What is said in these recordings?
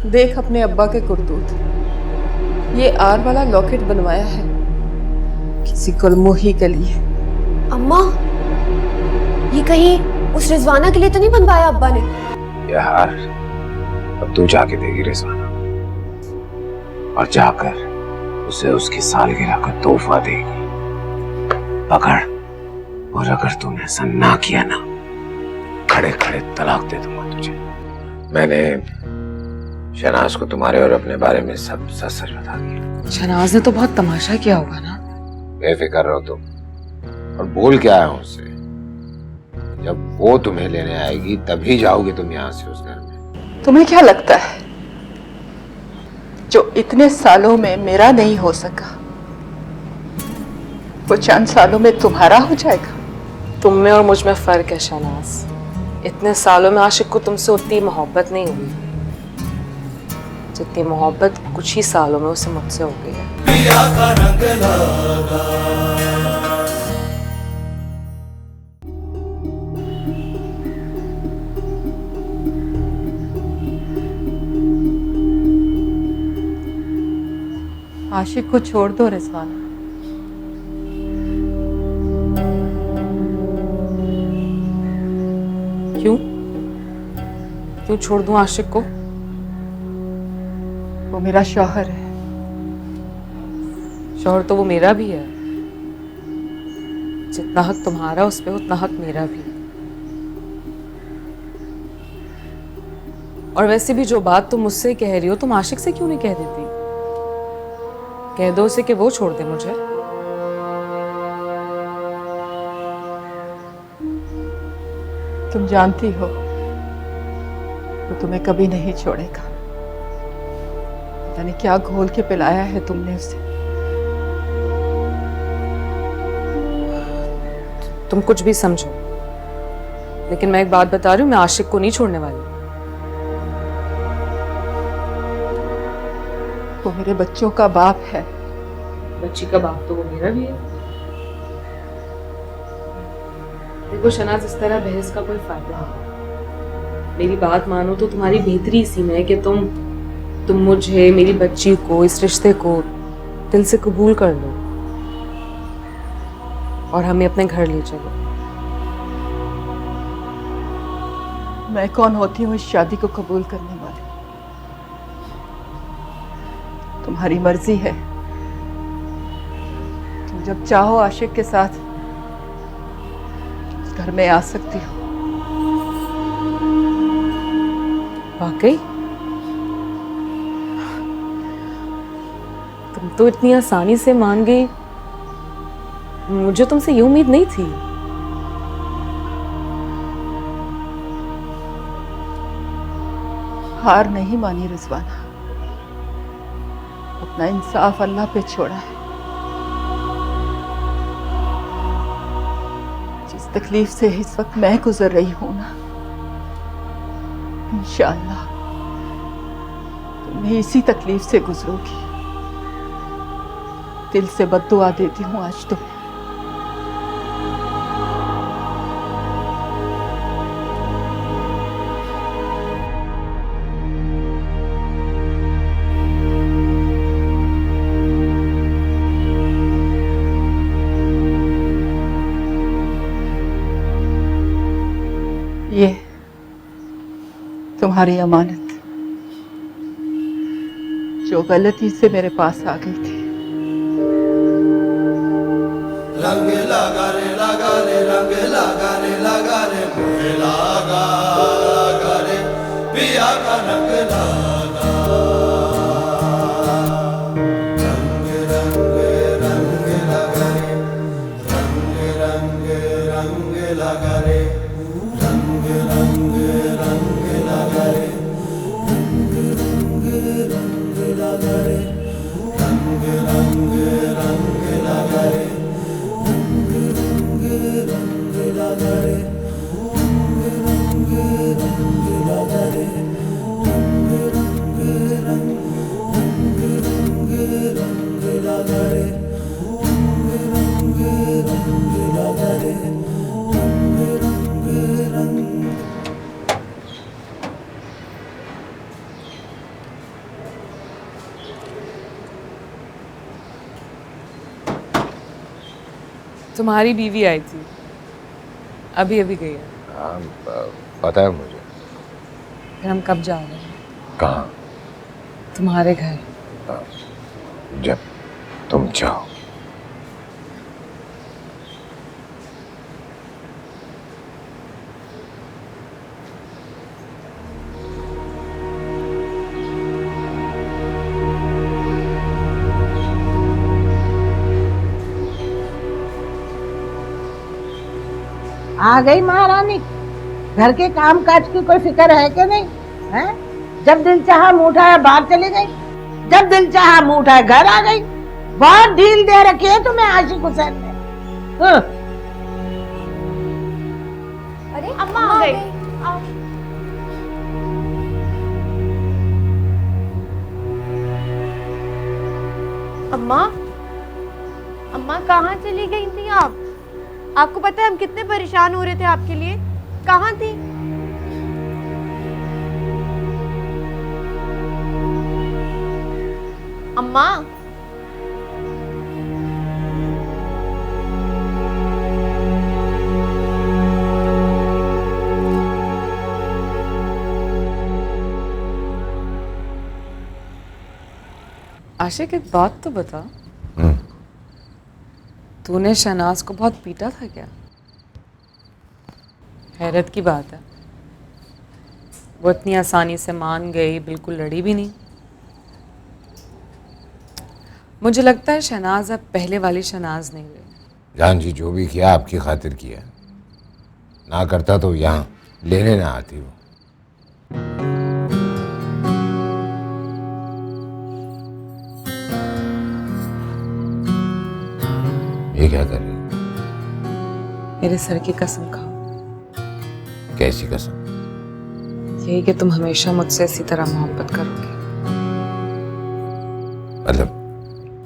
देख अपने अब्बा के करतूत। ये आर वाला लॉकेट बनवाया है किसी गुलमोही के लिए। अम्मा, ये कहीं उस रिजवाना के लिए तो नहीं बनवाया अब्बा ने? यार अब तू जाके देगी रिजवाना और जाकर उसे उसकी सालगिरह का तोहफा देगी। पकड़, और अगर तूने ऐसा ना किया ना, खड़े खड़े तलाक दे दूंगा तुझे। मैंने शहनाज को तुम्हारे और अपने बारे में सब सच सच बता दिया। शहनाज ने तो बहुत तमाशा किया होगा ना? बेफिक्र रहो तुम, और बोल क्या आया हूं उससे, जब वो तुम्हें लेने आएगी तभी जाओगे तुम यहाँ से उस घर में। तुम्हें क्या लगता है जो इतने सालों में मेरा नहीं हो सका वो चंद सालों में तुम्हारा हो जाएगा? तुम में और मुझ में फर्क है शहनाज। इतने सालों में आशिक को तुमसे उतनी मोहब्बत नहीं हुई जितनी मोहब्बत कुछ ही सालों में उसे मुझसे हो गई है। पिया का रंग लागा। आशिक को छोड़ दो रिजवाना। क्यों क्यों छोड़ दूं आशिक को? वो मेरा शौहर है। शौहर तो वो मेरा भी है। जितना हक तुम्हारा उस पे उतना हक मेरा भी। और वैसे भी जो बात तुम मुझसे कह रही हो तुम आशिक से क्यों नहीं कह देती? कह दो उसे कि वो छोड़ दे मुझे। तुम जानती हो वो तुम्हें कभी नहीं छोड़ेगा। पता नहीं क्या घोल के पिलाया है तुमने उसे। तुम कुछ भी समझो, लेकिन मैं एक बात बता रही हूँ, मैं आशिक को नहीं छोड़ने वाली। वो मेरे बच्चों का बाप है। बच्ची का बाप तो वो मेरा भी है। देखो शहनाज, इस तरह बहस का कोई फायदा नहीं। मेरी बात मानो तो तुम्हारी बेहतरी इसी में है कि तुम मुझे, मेरी बच्ची को, इस रिश्ते को दिल से कबूल कर लो और हमें अपने घर ले चलो। मैं कौन होती हूँ इस शादी को कबूल करने वाली? तुम्हारी मर्जी है। तुम जब चाहो आशिक के साथ उस घर में आ सकती हो। वाकई तुम तो इतनी आसानी से मान गई। मुझे तुमसे ये उम्मीद नहीं थी। हार नहीं मानी रिजवाना, अपना इंसाफ अल्लाह पे छोड़ा है। जिस तकलीफ से इस वक्त मैं गुजर रही हूं ना, इंशाअल्लाह तुम भी इसी तकलीफ से गुजरोगी। दिल से बद्दुआ देती हूँ आज तुम्हें। ये तुम्हारी अमानत जो गलती से मेरे पास आ गई थी। रंग लगा रे रंग लगा रे मुझे लगा रे पिया का रंग लगा। रंग रंग रंग लगा रे रंग रंग रंग लगा रे रंग रंग रंग लगा रे रंग रंग रंग लगा रे रंग रंग रंग लगा रे रंग लगा रे रंग रंग लगा रे रंग रंग रंग लगा रे रंग रंग लगा रे रंग रंग। तुम्हारी बीवी आई थी, अभी अभी गई है। हाँ, पता है मुझे। फिर हम कब जा रहे हैं? कहाँ? तुम्हारे घर। जब तुम चाहो। आ गई महारानी। घर के काम काज की कोई फिक्र है कि नहीं है? जब दिल चाहा मुंह उठाया बाहर चली गई, जब दिल चाहा मुंह उठाया घर आ गई। बहुत ढील दे रखी है तुम्हें आशिक हुसैन ने। अरे अम्मा आ गई। अम्मा, अम्मा कहाँ चली गई थी आप? आपको पता है हम कितने परेशान हो रहे थे आपके लिए। कहाँ थी? अम्मा, आशिक एक बात तो बता, तूने शहनाज को बहुत पीटा था क्या? हैरत की बात है, वो इतनी आसानी से मान गई, बिल्कुल लड़ी भी नहीं। मुझे लगता है शहनाज अब पहले वाली शहनाज नहीं रही। जान जी जो भी किया आपकी खातिर किया, ना करता तो यहाँ लेने ना आती वो। ये क्या कर रही? मेरे सर की कसम खाओ। कैसी कसम? यही कि तुम हमेशा मुझसे इसी तरह मोहब्बत करोगे। मतलब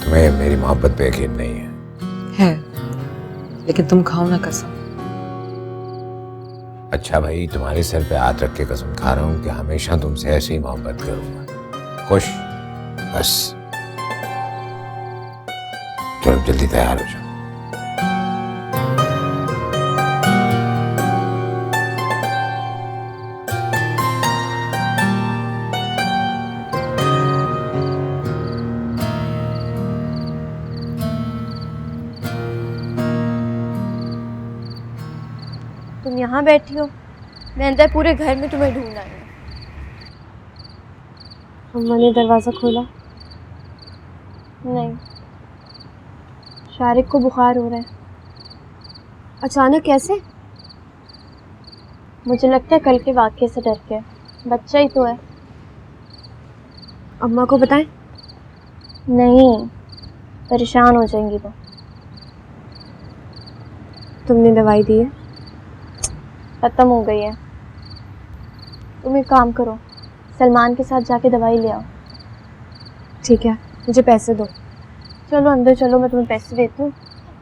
तुम्हें मेरी मोहब्बत पे यकीन नहीं है? है, लेकिन तुम खाओ ना कसम। अच्छा भाई, तुम्हारे सर पे हाथ रख के कसम खा रहा हूँ कि हमेशा तुमसे ऐसे ही मोहब्बत करूंगा। खुश? बस चलो जल्दी तैयार हो जाओ। तुम यहाँ बैठी हो, मैं अंदर पूरे घर में तुम्हें ढूंढ आई हूँ। अम्मा ने दरवाज़ा खोला? नहीं। शारिक को बुखार हो रहा है। अचानक कैसे? मुझे लगता है कल के वाक़ये से डर के। बच्चा ही तो है। अम्मा को बताएं? नहीं, परेशान हो जाएंगी वो। तुमने दवाई दी है? खत्म हो गई है। तुम एक काम करो, सलमान के साथ जाके दवाई ले आओ। ठीक है, मुझे पैसे दो। चलो अंदर चलो, मैं तुम्हें पैसे देती हूँ।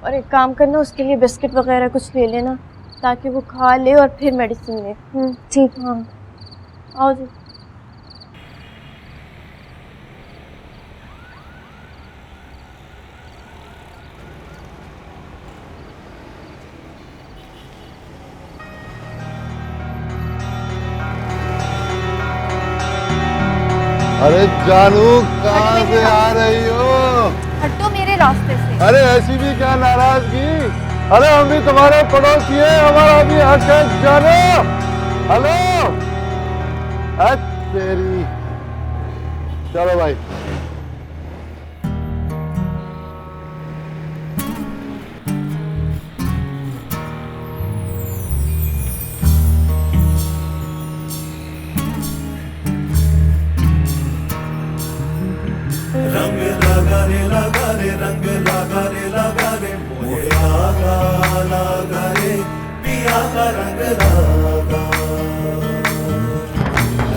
और एक काम करना, उसके लिए बिस्किट वगैरह कुछ ले लेना ताकि वो खा ले और फिर मेडिसिन ले। ठीक। हाँ आओ जी। अरे जानू कहाँ से आ रही हो? हटो मेरे रास्ते से। अरे ऐसी भी क्या नाराजगी? अरे हम भी तुम्हारे पड़ोसी हैं, हमारा भी हक है जानो। हेलो तेरी। चलो भाई। रंग लगा रे रंग लगा रे मोहे लगा रे पिया का रंग लगा।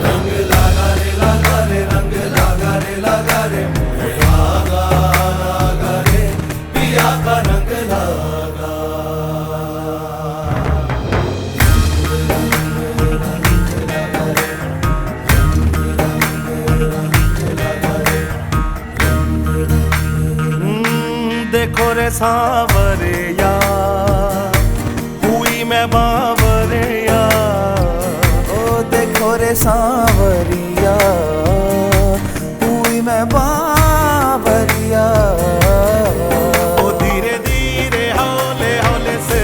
रंग लगा रे रंग लगा रे मोहे लगा रे पिया का रंग लगा। देखो रे सांवरिया मैं बावरिया, ओ देखो रे सांवरिया, हुई मैं बावरिया, ओ धीरे धीरे हौले हौले से,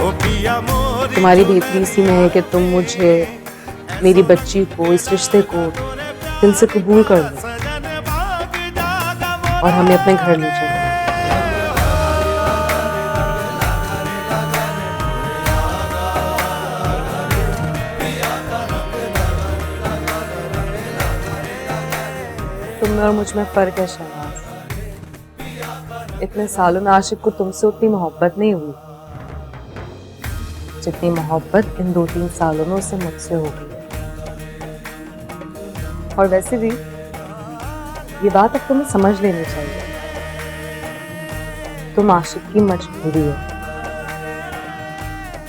ओ पिया मोरी। तुम्हारी बेहतरी इसी में है कि तुम मुझे, मेरी बच्ची को, इस रिश्ते को दिल से कबूल कर लो और हमें अपने घर ले चलो। तुम में और मुझ में फर्क है शहनाज। इतने सालों में आशिक को तुमसे उतनी मोहब्बत नहीं हुई जितनी मोहब्बत इन 2-3 सालों में उसे मुझसे हो गई। और वैसे भी ये बात अब तुम्हें समझ लेनी चाहिए, तुम आशिक की मजबूरी है,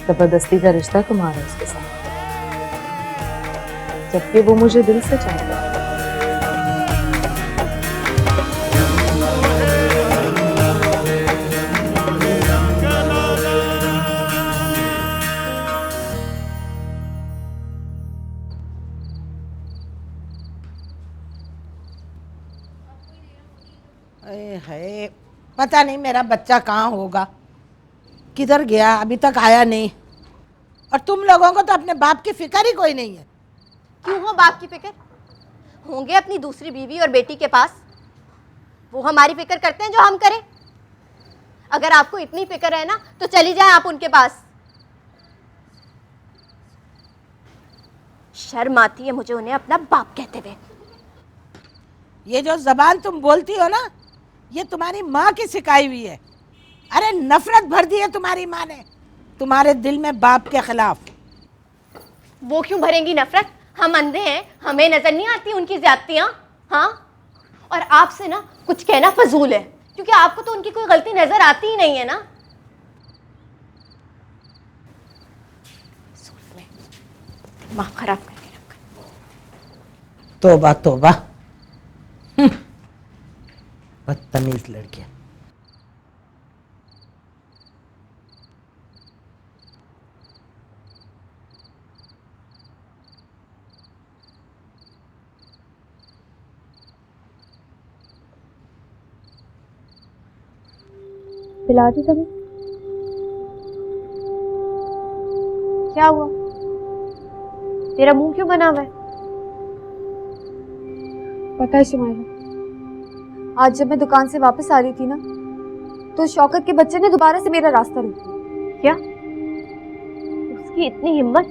जबरदस्ती का रिश्ता तुम्हारा उसके साथ, जबकि वो मुझे दिल से चाहता है। है पता नहीं मेरा बच्चा कहाँ होगा, किधर गया, अभी तक आया नहीं। और तुम लोगों को तो अपने बाप की फिक्र ही कोई नहीं है। क्यों हो बाप की फिक्र? होंगे अपनी दूसरी बीवी और बेटी के पास, वो हमारी फिक्र करते हैं जो हम करें। अगर आपको इतनी फिक्र है ना तो चली जाए आप उनके पास। शर्म आती है मुझे उन्हें अपना बाप कहते हुए। ये जो जबान तुम बोलती हो ना, ये तुम्हारी माँ की सिखाई हुई है। अरे नफरत भर दी है तुम्हारी माँ ने तुम्हारे दिल में बाप के खिलाफ। वो क्यों भरेंगी नफरत? हम अंधे हैं, हमें नजर नहीं आती उनकी ज्यादतियां। हाँ, और आपसे ना कुछ कहना फजूल है, क्योंकि आपको तो उनकी कोई गलती नजर आती ही नहीं है ना। दिमाग खराब करके रखा। तौबा तौबा, बदतमीज लड़कियां। पिला दी तभी। क्या हुआ? तेरा मुंह क्यों बना हुआ है? पता है शुमाइला, आज जब मैं दुकान से वापस आ रही थी ना, तो शौकत के बच्चे ने दोबारा से मेरा रास्ता रोक दिया। क्या? उसकी इतनी हिम्मत?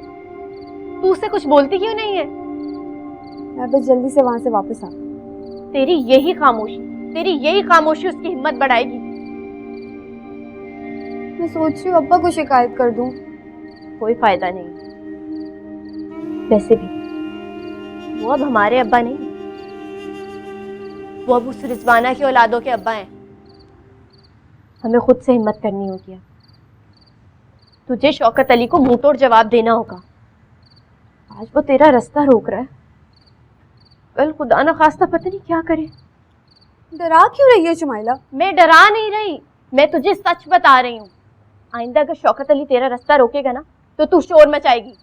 तू उससे कुछ बोलती क्यों नहीं है? मैं बस जल्दी से वहां से वापस आ। तेरी यही खामोशी उसकी हिम्मत बढ़ाएगी। मैं सोच रही हूँ अब्बा को शिकायत कर दूं। कोई फायदा नहीं। वैसे भी वो अब हमारे अब्बा नहीं, वो अब उस रिजवाना की औलादों के अब्बा हैं। हमें खुद से हिम्मत करनी होगी। तुझे शौकत अली को मुंह तोड़ जवाब देना होगा। आज वो तेरा रास्ता रोक रहा है, कल खुदा न खास्ता पता नहीं क्या करे। डरा क्यों रही है शुमाइला? मैं डरा नहीं रही, मैं तुझे सच बता रही हूँ। आइंदा अगर शौकत अली तेरा रास्ता रोकेगा ना तो तू शोर मचाएगी,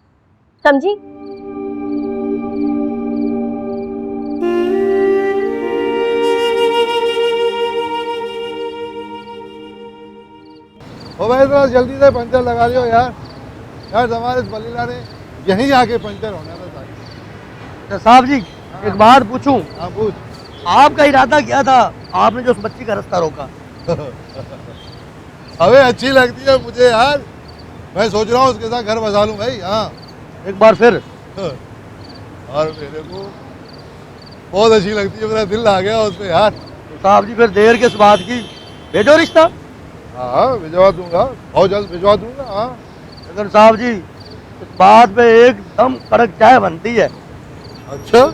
समझी? ओ भाई थोड़ा जल्दी से पंचर लगा लियो यार। यार हमारे इस बलीला ने यहीं आके पंचर होना था। अच्छा साहब जी, एक बात पूछूं? हाँ पूछ। आपका इरादा क्या था? आपने जो उस बच्ची का रास्ता रोका। अबे अच्छी लगती है मुझे यार, मैं सोच रहा हूँ उसके साथ घर बसा लूँ भाई। हाँ एक बार फिर। और मेरे को बहुत अच्छी लगती है, मेरा दिल आ गया उस पे यार। तो साहब जी फिर देर किस बात की, भेजो रिश्ता। हाँ भिजवा दूंगा, बहुत जल्द भिजवा दूंगा। हाँ लेकिन साहब जी इस बात पे एकदम कड़क चाय बनती है। अच्छा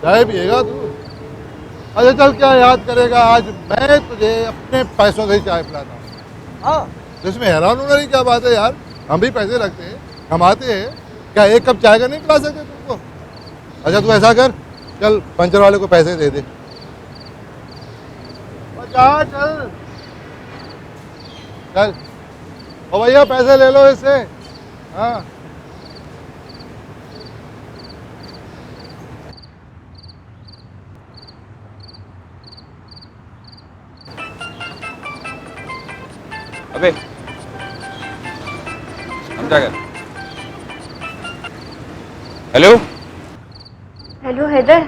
चाय पिएगा तू? अच्छा चल, क्या याद करेगा, आज मैं तुझे अपने पैसों से ही चाय पिलाता हूँ। हाँ इसमें हैरान होने की क्या बात है यार, हम भी पैसे रखते हैं, कमाते हैं, क्या एक कप चाय का नहीं पिला सकते तुमको? अच्छा तू ऐसा कर, चल पंचर वाले को पैसे दे दे। जा चल चल। ओ भैया पैसे ले लो इससे। हाँ अबे हम क्या कर। हेलो हेलो हैदर,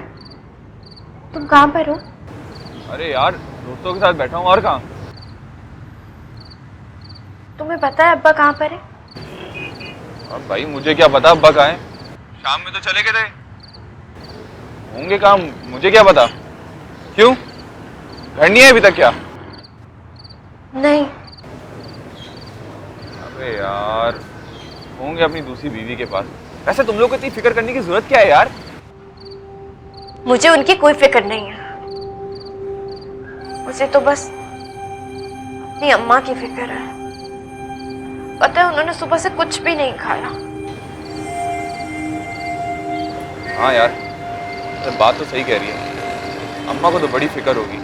तुम कहाँ पर हो? अरे यार दोस्तों के साथ बैठा हूँ, और कहाँ। तुम्हें पता है अब्बा कहाँ पर है? अब भाई मुझे क्या पता अब्बा कहाँ है, शाम में तो चले गए थे, होंगे कहाँ मुझे क्या पता। क्यों, घर नहीं है अभी तक क्या? नहीं। अबे यार होंगे अपनी दूसरी बीवी के पास। वैसे तुम लोग को इतनी फिक्र करने की जरूरत क्या है यार? मुझे उनकी कोई फिक्र नहीं है, मुझे तो बस अपनी अम्मा की फिक्र है। पता है उन्होंने सुबह से कुछ भी नहीं खाया। हाँ यार तो बात तो सही कह रही है, अम्मा को तो बड़ी फिक्र होगी।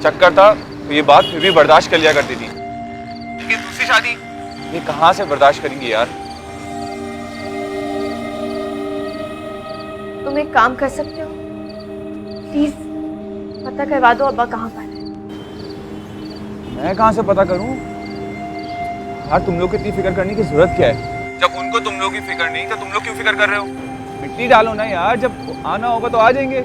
चक्कर था तो ये बात फिर भी बर्दाश्त कर लिया करती थी, लेकिन दूसरी शादी ये कहाँ से बर्दाश्त करेंगी यार। तुम एक काम कर सकते हो, प्लीज पता करवा दो अब्बा कहाँ पर है। मैं कहाँ से पता करूं यार, तुम लोग को इतनी फिक्र करने की जरूरत क्या है? जब उनको तुम लोग की फिक्र नहीं तो तुम लोग क्यों फिक्र कर रहे हो? मिट्टी डालो ना यार, जब आना होगा तो आ जाएंगे।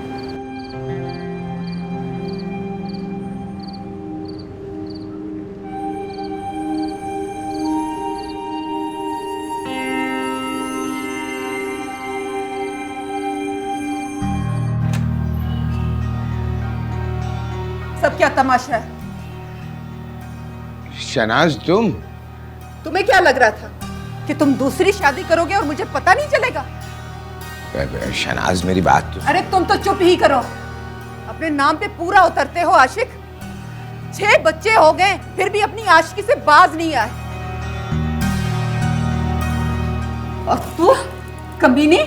सब क्या तमाशा है? शनाज तुम्हें क्या लग रहा था कि तुम दूसरी शादी करोगे और मुझे पता नहीं चलेगा? शनाज मेरी बात तो। अरे तुम तो चुप ही करो, अपने नाम पे पूरा उतरते हो आशिक। 6 बच्चे हो गए फिर भी अपनी आशिकी से बाज नहीं आए। और तू कमीनी,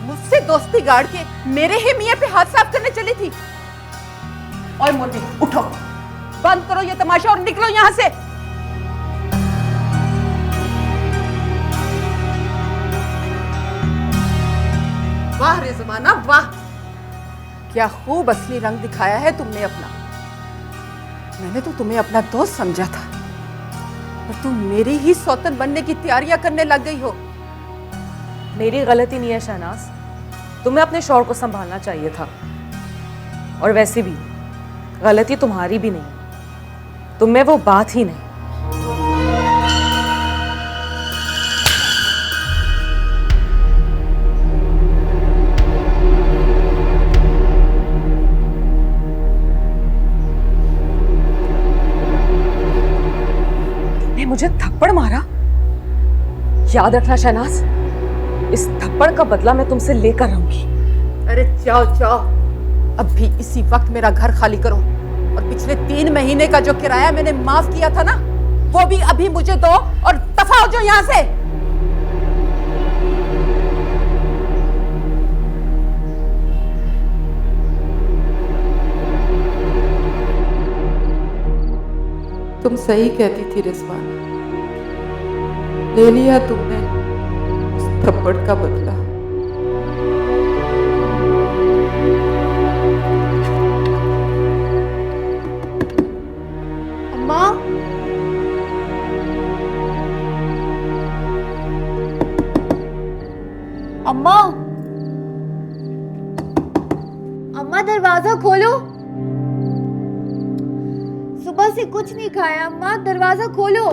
मुझसे दोस्ती गाड़ के मेरे ही मियां पे हाथ साफ करने चली थी। और मोटी उठो, बंद करो ये तमाशा और निकलो यहां से। वाह रे ज़माना वाह, क्या खूब असली रंग दिखाया है तुमने अपना। मैंने तो तुम्हें अपना दोस्त समझा था, पर तुम मेरी ही सौतन बनने की तैयारियां करने लग गई हो। मेरी गलती नहीं है शहनाज, तुम्हें अपने शौहर को संभालना चाहिए था। और वैसे भी गलती तुम्हारी भी नहीं, तुम में वो बात ही नहीं। तुमने मुझे थप्पड़ मारा, याद रखना शहनाज, इस थप्पड़ का बदला मैं तुमसे लेकर रहूंगी। अरे जाओ जाओ, अब भी इसी वक्त मेरा घर खाली करो, और पिछले 3 महीने का जो किराया मैंने माफ किया था ना, वो भी अभी मुझे दो और दफा हो जाओ यहां से। तुम सही कहती थी रिजवाना, ले लिया तुमने उस थप्पड़ का बदला। अम्मा, अम्मा, अम्मा दरवाजा खोलो। सुबह से कुछ नहीं खाया अम्मा, दरवाजा खोलो।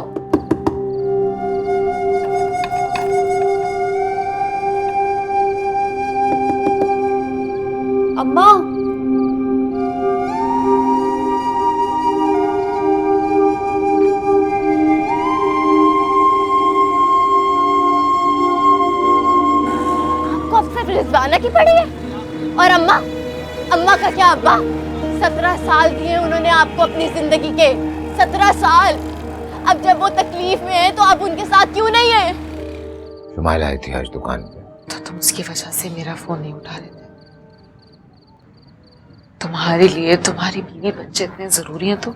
अम्मा, आपको अब सिर्फ रिजवाना की पड़ी है। और अम्मा, अम्मा का क्या अब्बा? 17 साल दिए उन्होंने आपको अपनी जिंदगी के, 17 साल। अब जब वो तकलीफ में है तो आप उनके साथ क्यों नहीं है? शुमाइल आई थी आज दुकान पे, तो तुम उसकी वजह से मेरा फोन नहीं उठा रहे थे। तुम्हारे लिए तुम्हारी बीवी बच्चे इतने जरूरी हैं तो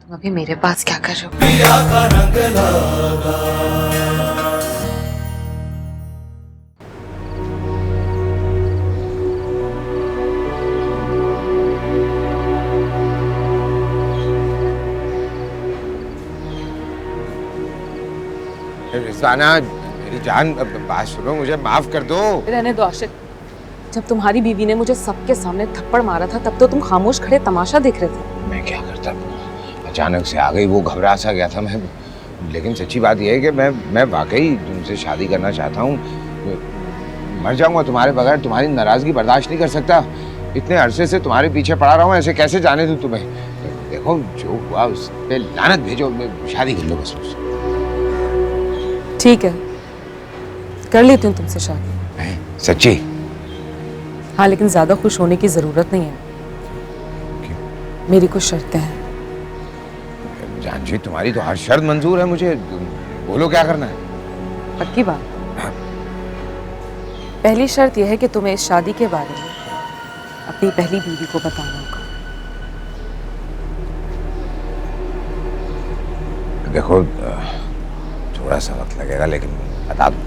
तुम अभी मेरे पास क्या कर रहे हो? पिया का रंग लागा। रिजवाना, मेरी जान, बात सुनो, मुझे माफ कर दो। रहने दो आशिक। जब तुम्हारी बीवी ने मुझे सबके सामने थप्पड़ मारा था तब तो तुम खामोश खड़े तमाशा देख रहे थे। मैं क्या करता, अचानक से आ गई, वो घबरा सा गया था मैं। लेकिन सच्ची बात यह है कि मैं वाकई तुमसे शादी करना चाहता हूँ। मर जाऊंगा तुम्हारे बगैर, तुम्हारी नाराजगी बर्दाश्त नहीं कर सकता। इतने अरसे से तुम्हारे पीछे पड़ा रहा हूँ, ऐसे कैसे जाने दूं तुम्हें? देखो जो हुआ उस पे लानत भेजो, शादी कर लो बस मुझसे। ठीक है, कर लेती हूँ तुमसे शादी। सच्ची? हाँ, लेकिन ज्यादा खुश होने की जरूरत नहीं है। क्यों? मेरी कुछ शर्तें हैं। जानवी, तुम्हारी तो हर शर्त मंजूर है मुझे, बोलो क्या करना है। पक्की बात? पहली शर्त यह है कि तुम्हें इस शादी के बारे में अपनी पहली बीवी को बताना होगा। देखो, थोड़ा सा वक्त लगेगा लेकिन बता दो।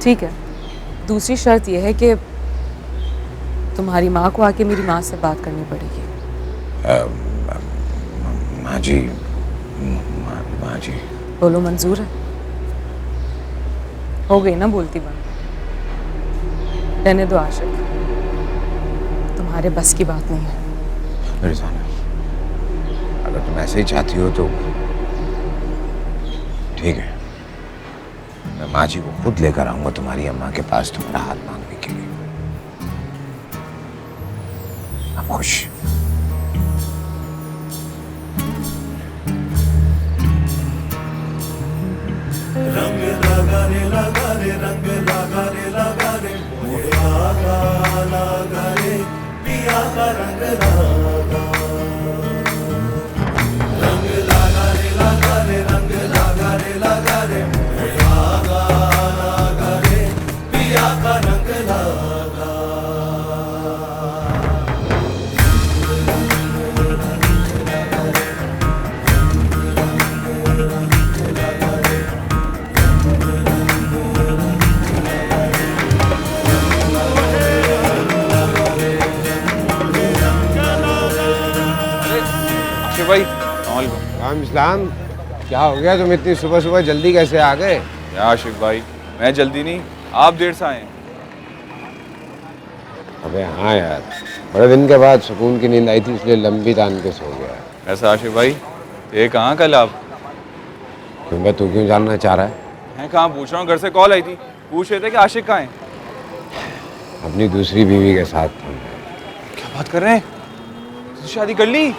ठीक है। दूसरी शर्त यह है कि तुम्हारी माँ को आके मेरी माँ से बात करनी पड़ेगी। माँ जी, माँ जी। बोलो, मंजूर है? हो गई ना बोलती बात? रहने दो आशिक, तुम्हारे बस की बात नहीं है। रिजवाना, अगर तुम ऐसे ही चाहती हो तो ठीक है, मैं माँ जी को खुद लेकर आऊंगा तुम्हारी अम्मा के पास तुम्हारा हाथ मांगने के लिए। अब खुश? रंग लगा रे रंग लगा रे मोहे लगा रे पिया का रंग लागा। रंग लगा रे रंग लगा रे मोहे लगा रे पिया का रंग लागा। भाई, इस्लाम, क्या हो गया? तुम इतनी सुबह सुबह जल्दी कैसे आ गए? या आशिक भाई, मैं जल्दी नहीं, आप देर से आए। अबे हाँ यार, बड़े दिन के बाद सुकून की नींद आई थी इसलिए लंबी तान के सो गया। ऐसा आशिक भाई, ये कहाँ कल आप? तुम्हें तू क्यों जानना चाह रहा है? हैं कहाँ पूछ रहा हूँ, घर से कॉल आई थी, पूछ रहे थे कि आशिक कहाँ है। अपनी दूसरी बीवी के साथ थी। क्या बात कर रहे हैं? शादी कर ली?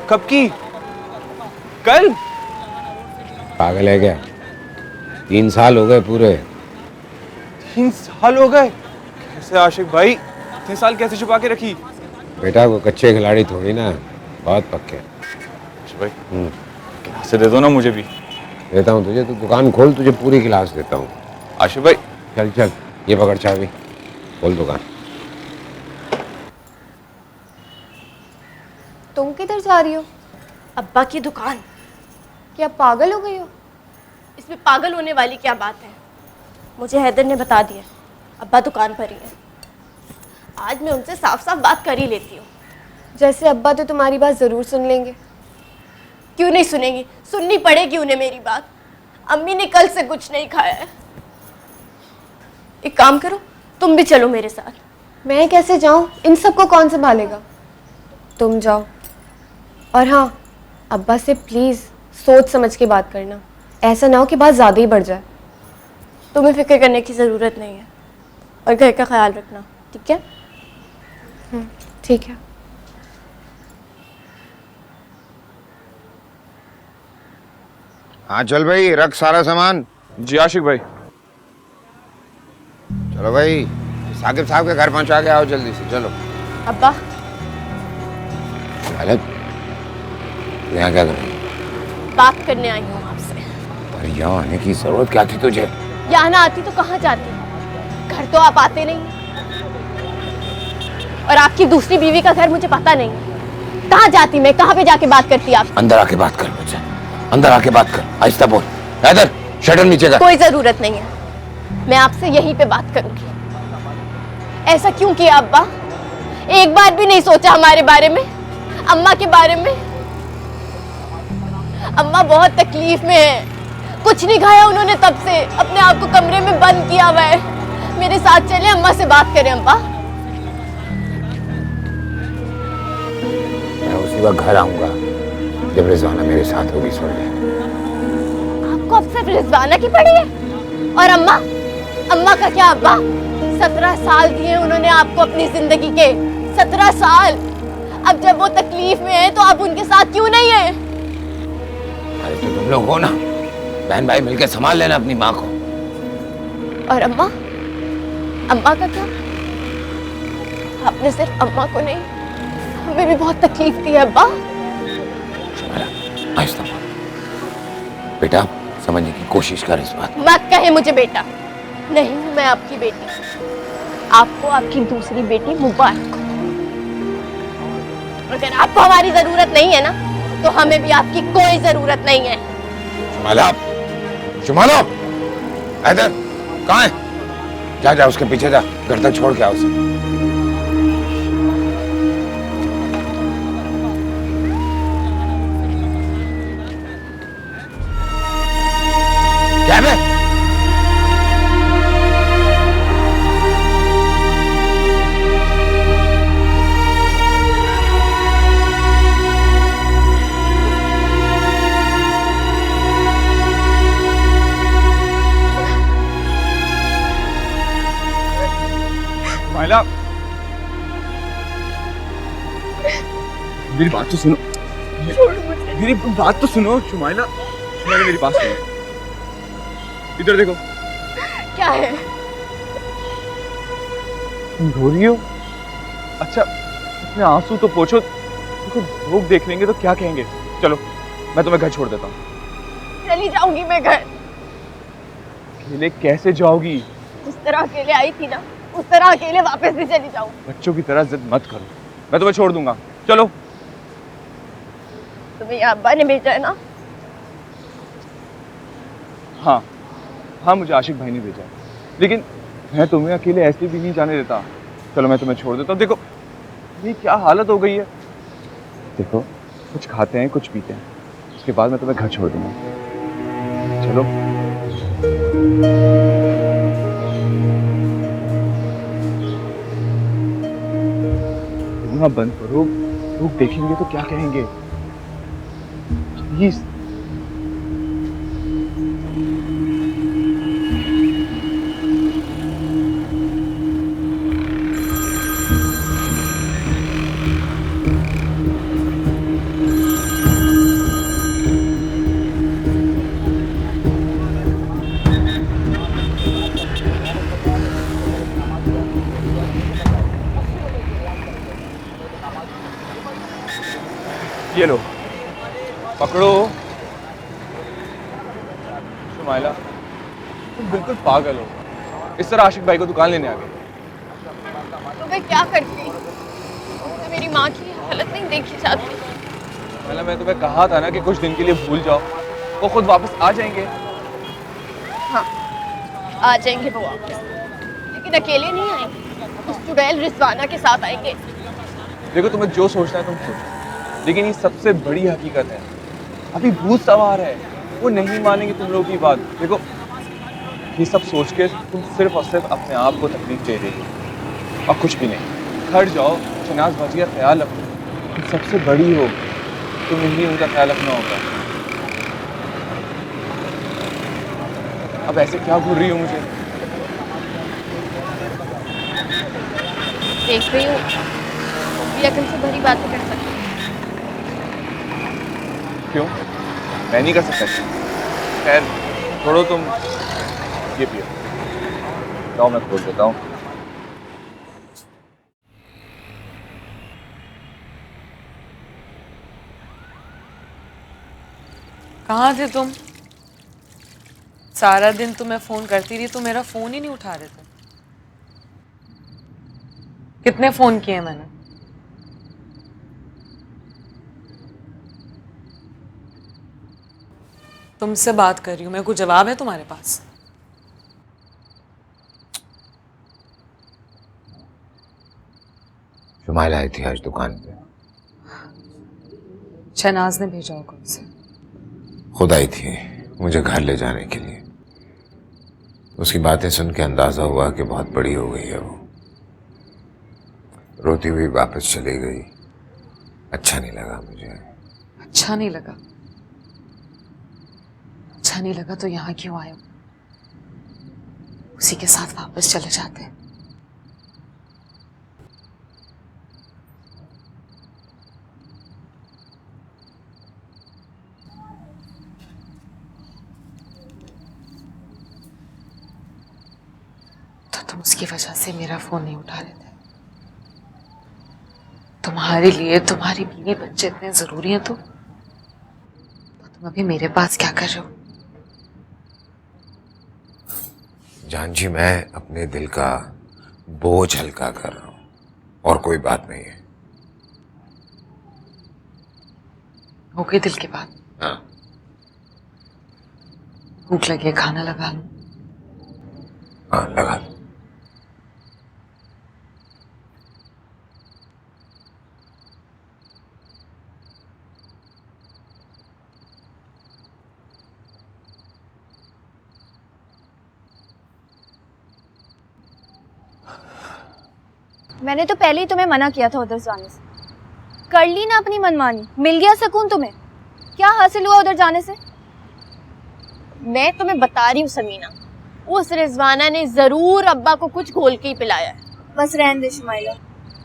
कब की? कल? पागल है क्या? 3 साल हो गए पूरे। 3 साल हो गए? कैसे आशिक भाई, इतने साल कैसे छुपा के रखी? बेटा वो कच्चे खिलाड़ी थोड़ी ना, बहुत पक्के। आशिक भाई, गिलास दे दो ना मुझे भी। देता हूँ तुझे, तू दुकान खोल, तुझे पूरी गिलास देता हूँ। आशिक भाई, चल चल, ये पकड़ चाबी, खोल दुकान। तुम किधर जा रही हो? अब्बा की दुकान। क्या पागल हो गई हो? इसमें पागल होने वाली क्या बात है? मुझे हैदर ने बता दिया, अब्बा दुकान पर ही है। आज मैं उनसे साफ साफ बात कर ही लेती हूँ। जैसे अब्बा तो तुम्हारी बात ज़रूर सुन लेंगे। क्यों नहीं सुनेंगी? सुननी पड़ेगी उन्हें मेरी बात। अम्मी ने कल से कुछ नहीं खाया है। एक काम करो, तुम भी चलो मेरे साथ। मैं कैसे जाऊँ? इन सबको कौन संभालेगा? तुम जाओ। और हाँ, अब्बा से प्लीज़ सोच समझ के बात करना, ऐसा ना हो कि बात ज़्यादा ही बढ़ जाए। तुम्हें फिक्र करने की ज़रूरत नहीं है, और घर का ख्याल रखना, ठीक है? ठीक है। हाँ चल भाई, रख सारा सामान। जी आशिक भाई। चलो भाई, साकिब साहब के घर पहुंचा के आओ जल्दी से, चलो। अब्बा, अरे यहाँ क्या कर रही? बात करने आई हूँ आपसे। अरे यहाँ आने की जरूरत क्या थी तुझे? यहाँ ना आती तो कहाँ जाती? घर तो आप आते नहीं, और आपकी दूसरी बीवी का घर मुझे पता नहीं, कहाँ जाती मैं, कहाँ पे जाके बात करती आप? अंदर आके बात कर मुझसे, अंदर आके बात कर, आहिस्ता बोल। हैदर शटर नीचे कर। कोई जरूरत नहीं है, मैं आपसे यहीं पे बात करूंगी। ऐसा क्यों किया अब्बा? एक बार भी नहीं सोचा हमारे बारे में, अम्मा के बारे में? अम्मा बहुत तकलीफ में है, कुछ नहीं खाया उन्होंने तब से, अपने आप को कमरे में बंद किया हुआ है। मेरे साथ चले, अम्मा से बात करें। अम्मा, मैं उसी वक्त घर आऊंगा जब रिजवाना मेरे साथ होगी। सुन ले, आपको अब सिर्फ रिजवाना की पड़ी है? और अम्मा, अम्मा का क्या अब्बा? 17 साल दिए उन्होंने आपको अपनी जिंदगी के, 17 साल। अब जब वो तकलीफ में है तो आप उनके साथ क्यों नहीं है? अरे तो तुम लोग हो ना, बहन भाई मिलकर संभाल लेना अपनी माँ को। और अम्मा, अम्मा का क्या? आपने सिर्फ अम्मा को नहीं, हमें भी बहुत तकलीफ दी है अब्बा। आहिस्ता बोल बेटा, समझने की कोशिश कर इस बात। मत कहे मुझे बेटा, नहीं हूं मैं आपकी बेटी। आपको आपकी दूसरी बेटी मुबारक। अगर आपको हमारी जरूरत नहीं है ना, तो हमें भी आपकी कोई जरूरत नहीं है। शुमाला, शुमाला, हैदर कहाँ है? जा जा उसके पीछे जा, घर तक छोड़ के आओ उसे। क्या है? माइला, मेरी बात तो सुनो, मेरी बात तो सुनो शुमाइला, शुमाइला मेरी बात सुनो। इधर देखो। क्या है? तुम रो रही हो? अच्छा, अपने आंसू तो पोंछो, देखो लोग देख लेंगे तो क्या कहेंगे। चलो मैं तुम्हें घर छोड़ देता हूँ। चली जाऊंगी मैं घर। अकेले कैसे जाओगी? जिस तरह अकेले आई थी ना, उस तरह अकेले वापस भी चली जाऊं। बच्चों की तरह जिद मत करो, मैं तुम्हें छोड़ दूंगा। चलो। तुम्हें ये अब्बा ने भेजा है ना? हाँ हाँ, मुझे आशिक भाई ने भेजा, लेकिन मैं तुम्हें अकेले ऐसे भी नहीं जाने देता। चलो मैं तुम्हें छोड़ देता हूँ। देखो ये क्या हालत हो गई है। देखो कुछ खाते हैं, कुछ पीते हैं, उसके बाद मैं तुम्हें घर छोड़ दूंगा। चलो। रोना बंद करो, लोग देखेंगे तो क्या कहेंगे। प्लीज। ये लो, पकड़ो। शुमाइला, तुम बिल्कुल पागल हो, इस तरह आशिक भाई को दुकान लेने आ गए। तो मैं क्या करती? तो मेरी माँ की हालत नहीं देखी जाती। मतलब मैं तुम्हें कहा था ना कि कुछ दिन के लिए भूल जाओ, वो खुद वापस आ जाएंगे। हाँ, आ जाएंगे वो वापस, लेकिन अकेले नहीं आएंगे, उस चुड़ैल रिजवाना के साथ आएंगे। देखो तुम्हें जो सोचना है तुम सोचो, लेकिन ये सबसे बड़ी हकीकत है, अभी भूत सवार है, वो नहीं मानेंगे तुम लोगों की बात। देखो ये सब सोच के तुम सिर्फ और सिर्फ अपने आप को तकलीफ दे रही हो और कुछ भी नहीं। घर जाओ, शनाज भाजी का ख्याल रखो, तुम सबसे बड़ी हो, तुम्हें ही उनका ख्याल रखना होगा। अब ऐसे क्या घूर रही हो मुझे? देख रही हूँ, ये अकल से भरी बातें कर सकती। क्यों? मैं नहीं कर सकता? खैर छोड़ो, तुम ये पियो, लाओ मैं खोल देता हूँ। कहाँ थे तुम? सारा दिन तुम्हें फोन करती रही, तो मेरा फोन ही नहीं उठा रहे थे। कितने फोन किए मैंने? तुमसे बात कर रही हूँ, मेरे को जवाब है तुम्हारे पास? शुमाइला आई थी आज दुकान पे। शहनाज ने भेजा होगा उसे। खुद आई थी मुझे घर ले जाने के लिए। उसकी बातें सुन के अंदाजा हुआ कि बहुत बड़ी हो गई है वो। रोती हुई वापस चली गई। अच्छा नहीं लगा मुझे। अच्छा नहीं लगा? अच्छा नहीं लगा तो यहाँ क्यों आए हो? उसी के साथ वापस चले जाते। तो तुम उसकी वजह से मेरा फोन नहीं उठा रहे थे। तुम्हारे लिए तुम्हारी बीवी बच्चे इतने जरूरी हैं तो तुम अभी मेरे पास क्या कर रहे हो? जान जी, मैं अपने दिल का बोझ हल्का कर रहा हूं और कोई बात नहीं है। हो गई दिल की बात? हाँ। भूख लगी है, खाना लगा लूं? हाँ लगा लो। मैंने तो पहले ही तुम्हें मना किया था उधर जाने से। कर ली ना अपनी मनमानी, मिल गया सुकून तुम्हें। क्या हासिल हुआ उधर जाने से? मैं तुम्हें बता रही हूँ समीना, उस रिजवाना ने जरूर अब्बा को कुछ घोल के ही पिलाया है। बस रहने दे शुमाइला,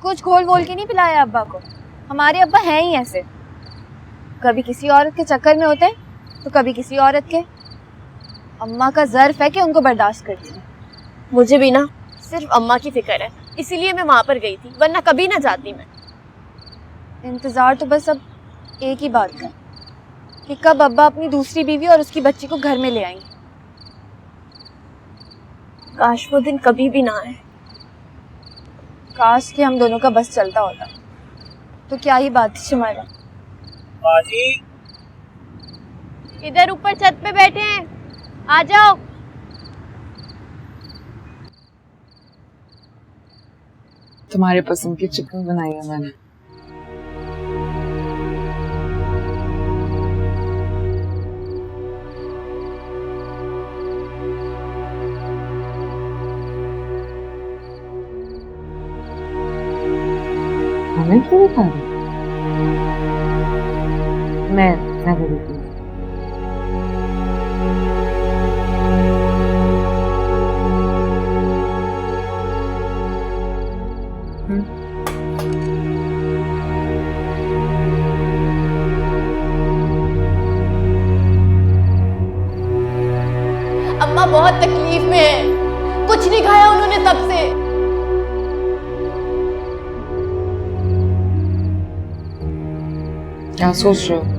कुछ घोल वोल के नहीं पिलाया अब्बा को। हमारे अब्बा हैं ही ऐसे, कभी किसी औरत के चक्कर में होते हैं तो कभी किसी औरत के। अम्मा का ज़र्फ है कि उनको बर्दाश्त करती है। मुझे भी ना सिर्फ अम्मा की फिक्र है, इसीलिए मैं वहां पर गई थी, वरना कभी ना जाती मैं। इंतजार तो बस अब एक ही बात का कि कब अब्बा अपनी दूसरी बीवी और उसकी बच्ची को घर में ले आएंगे। काश वो दिन कभी भी ना आए। काश कि हम दोनों का बस चलता होता तो क्या ही बात थी शुमाइला। इधर ऊपर छत पे बैठे हैं, आ जाओ। तुम्हारे पसंद की चिकन बनाई है मैंने। हमें क्यों खा रही? मैं दे देती हूँ। अम्मा बहुत तकलीफ में है, कुछ नहीं खाया उन्होंने तब से। क्या सोच रहे हो?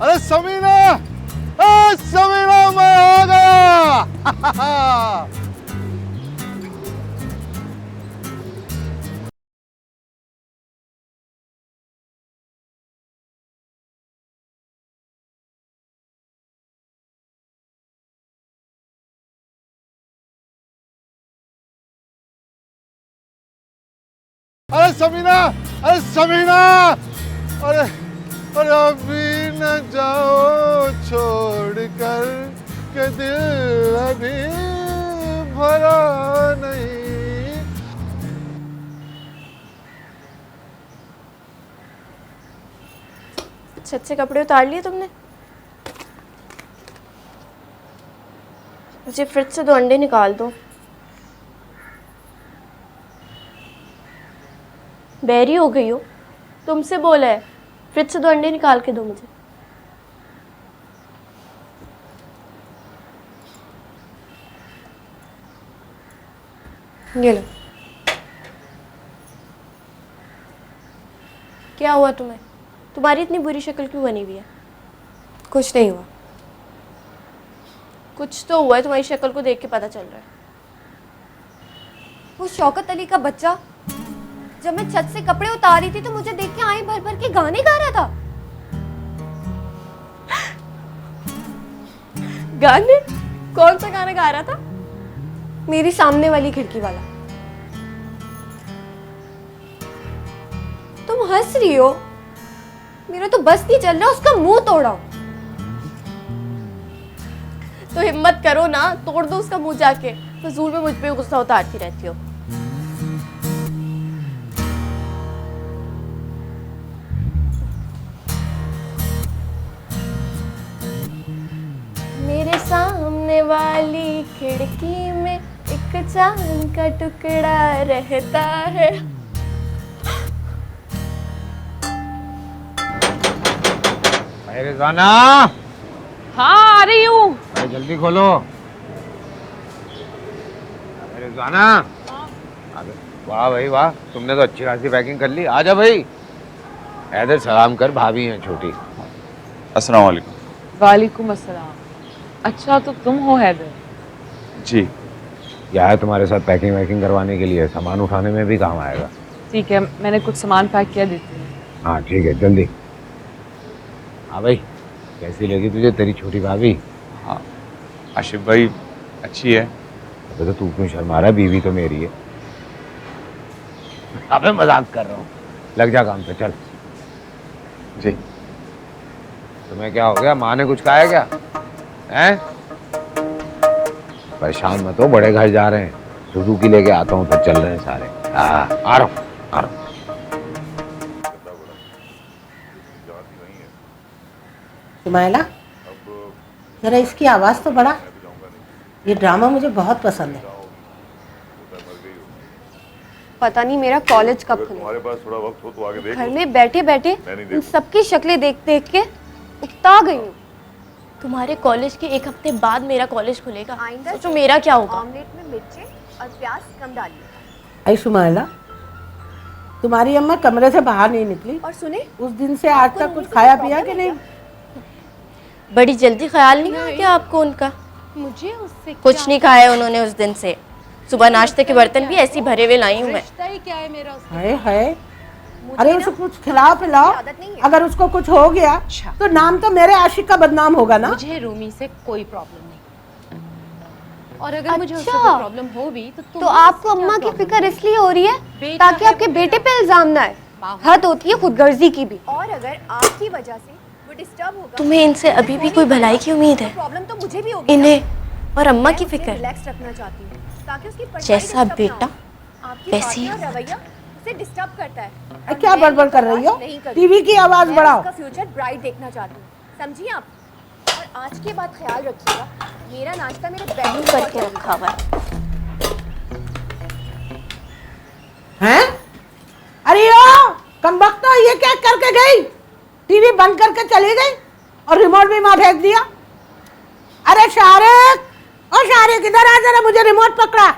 अरे समीना, समीना मैं आ गया। अरे समीना, अरे समीना, अरे अरे अभी न जाओ छोड़कर के दिल अभी भरा नहीं। छत से कपड़े उतार लिए तुमने? मुझे फ्रिज से 2 अंडे निकाल दो। बैरी हो गई हो, तुमसे बोला है, फ्रिज से 2 अंडे निकाल के दो मुझे। ये लो। क्या हुआ तुम्हें? तुम्हारी इतनी बुरी शक्ल क्यों बनी हुई है? कुछ नहीं हुआ। कुछ तो हुआ है, तुम्हारी शक्ल को देख के पता चल रहा है। वो शौकत अली का बच्चा जब मैं छत से कपड़े उतार रही थी तो मुझे देख के आए भर भर के गाने गा रहा था। गाने? कौन सा गाना गा रहा था? मेरी सामने वाली खिड़की वाला। तुम हंस रही हो, मेरा तो बस नहीं चल रहा उसका मुंह तोड़ाओ। तो हिम्मत करो ना, तोड़ दो उसका मुंह जाके। फजूल में मुझ पे गुस्सा उतारती रहती हो। मेरे सामने वाली खिड़की में एक चांद का टुकड़ा रहता है। रिज़वाना, हाँ आ रही हूँ। भाई जल्दी खोलो। रिज़वाना, अबे वाह भाई वाह, तुमने तो अच्छी खासी पैकिंग कर ली। आजा भाई। हैदर सलाम कर, भाभी हैं छोटी। अस्सलाम वालेकुम। वालेकुम अस्सलाम। अच्छा तो तुम हो हैदर? जी। यह है तुम्हारे साथ पैकिंग वैकिंग करवाने के लिए, सामान उठाने में भी काम आएगा। ठीक है, मैंने कुछ सामान पैक किया, देती हूँ। हाँ ठीक है, जल्दी। हाँ भाई, कैसी लगी तुझे तेरी छोटी भाभी? हाँ आशिफ भाई अच्छी है। अबे तो तू क्यों शर्मा रहा है, बीवी तो मेरी है। अबे मजाक कर रहा हूँ, लग जा काम पे चल। जी। तुम्हें क्या हो गया, माँ ने कुछ कहा है क्या? हैं? परेशान मत हो, बड़े घर जा रहे हैं। सुजुकी लेके आता हूँ तो चल रहे हैं सारे। हाँ आ रहा हूँ, आ रहा हूँ। सुमाइला, जरा इसकी आवाज़ तो बढ़ा। ये ड्रामा मुझे बहुत पसंद है। पता नहीं मेरा कॉलेज कब खुलेगा। तुम्हारे पास थोड़ा वक्त हो तो आगे देख घर लो। में बैठे बैठे इन सबकी शक्लें देख देख के उकता गई हूँ। तुम्हारे कॉलेज के 1 हफ्ते बाद मेरा कॉलेज खुलेगा। आइंदा सोचो मेरा क्या होगा। ऑमलेट में मिर्चें और प्याज कम डालिए। आई सुमाइला, तुम्हारी अम्मा कमरे से बाहर नहीं निकली और सुने, उस दिन से आज तक कुछ खाया पिया कि नहीं? बड़ी जल्दी ख्याल नहीं आ गया आपको उनका? मुझे उससे कुछ नहीं खाया उन्होंने उस दिन से। सुबह नाश्ते के बर्तन भी ऐसी भरे हुए लाई हूँ मैं। क्या है मेरा उससे? हाय हाय, अरे उसे कुछ खिलाओ पिलाओ। अगर उसको कुछ हो गया तो नाम तो मेरे आशिक का बदनाम होगा ना। मुझे रूमी से कोई प्रॉब्लम नहीं, और अगर मुझे उससे कोई प्रॉब्लम हो भी तो आपको अम्मा की फिक्र इसलिए हो रही है ताकि आपके बेटे पे इल्जाम ना आए। हद होती है खुदगर्जी की भी। और अगर आपकी वजह से वो डिस्टर्ब होगा, तुम्हें इनसे अभी भी कोई भलाई की उम्मीद है? प्रॉब्लम तो मुझे भी होगी। इन्हें और अम्मा की फिक्र। रिलैक्स रखना चाहती हूँ ताकि उसकी पढ़ाई जैसा डिस्टर्ब बेटा ना हो। आपकी वैसी बातें और रवैया उसे डिस्टर्ब करता है। क्या बड़बड़ कर रही हो? टीवी की आवाज मैं बढ़ाओ। उसका फ्यूचर ब्राइट देखना चाहती हूँ, समझिए आप। और आज के बाद ख्याल रखिएगा, मेरा नाश्ता मेरे बेडरूम करके रखा हुआ है। हैं? अरे ओ कमबख्ता, ये क्या करके गई? टीवी बंद करके चली गई और रिमोट भी वहां फेंक दिया। अरे शारिक, ओ शारिक इधर आ जरा, मुझे रिमोट पकड़ा।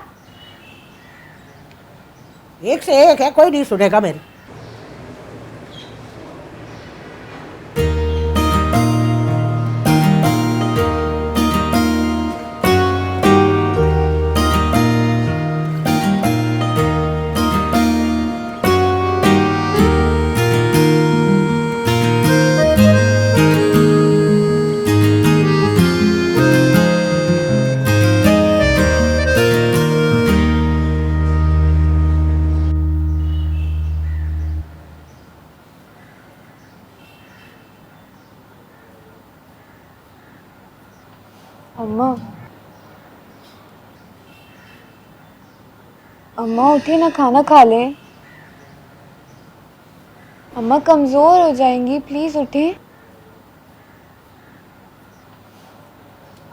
एक से एक है, कोई नहीं सुनेगा मेरी। अम्मा, अम्मा उठे ना, खाना खा लें। अम्मा कमजोर हो जाएंगी, प्लीज उठे।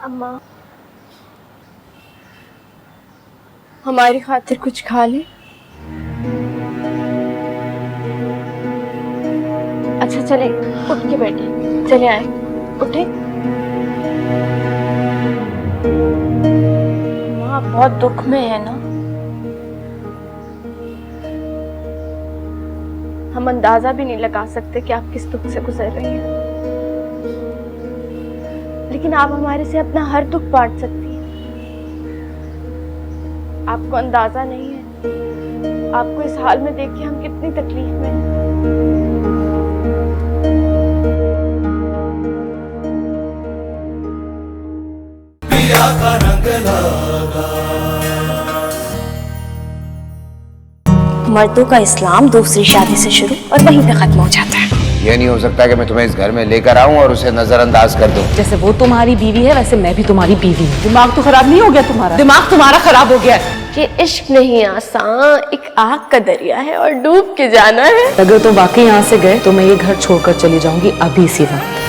अम्मा, हमारी खातिर कुछ खा ले। अच्छा चले, उठ के बैठे, चले आए, उठे। माँ बहुत दुख में है ना, हम अंदाजा भी नहीं लगा सकते कि आप किस दुख से गुजर रही हैं, लेकिन आप हमारे से अपना हर दुख बांट सकती हैं। आपको अंदाजा नहीं है आपको इस हाल में देख के हम कितनी तकलीफ में हैं। पिया का रंग लागा। मर्दों का इस्लाम दूसरी शादी से शुरू और वहीं पे खत्म हो जाता है। ये नहीं हो सकता कि मैं तुम्हें इस घर में लेकर आऊं और उसे नजरअंदाज कर दूं। जैसे वो तुम्हारी बीवी है वैसे मैं भी तुम्हारी बीवी हूँ। दिमाग तो खराब नहीं हो गया तुम्हारा? दिमाग तुम्हारा खराब हो गया है। ये इश्क नहीं आसान, एक आग का दरिया है और डूब के जाना है। अगर तुम वाकई यहाँ से गए तो मैं ये घर छोड़कर चली जाऊंगी अभी इसी वक्त।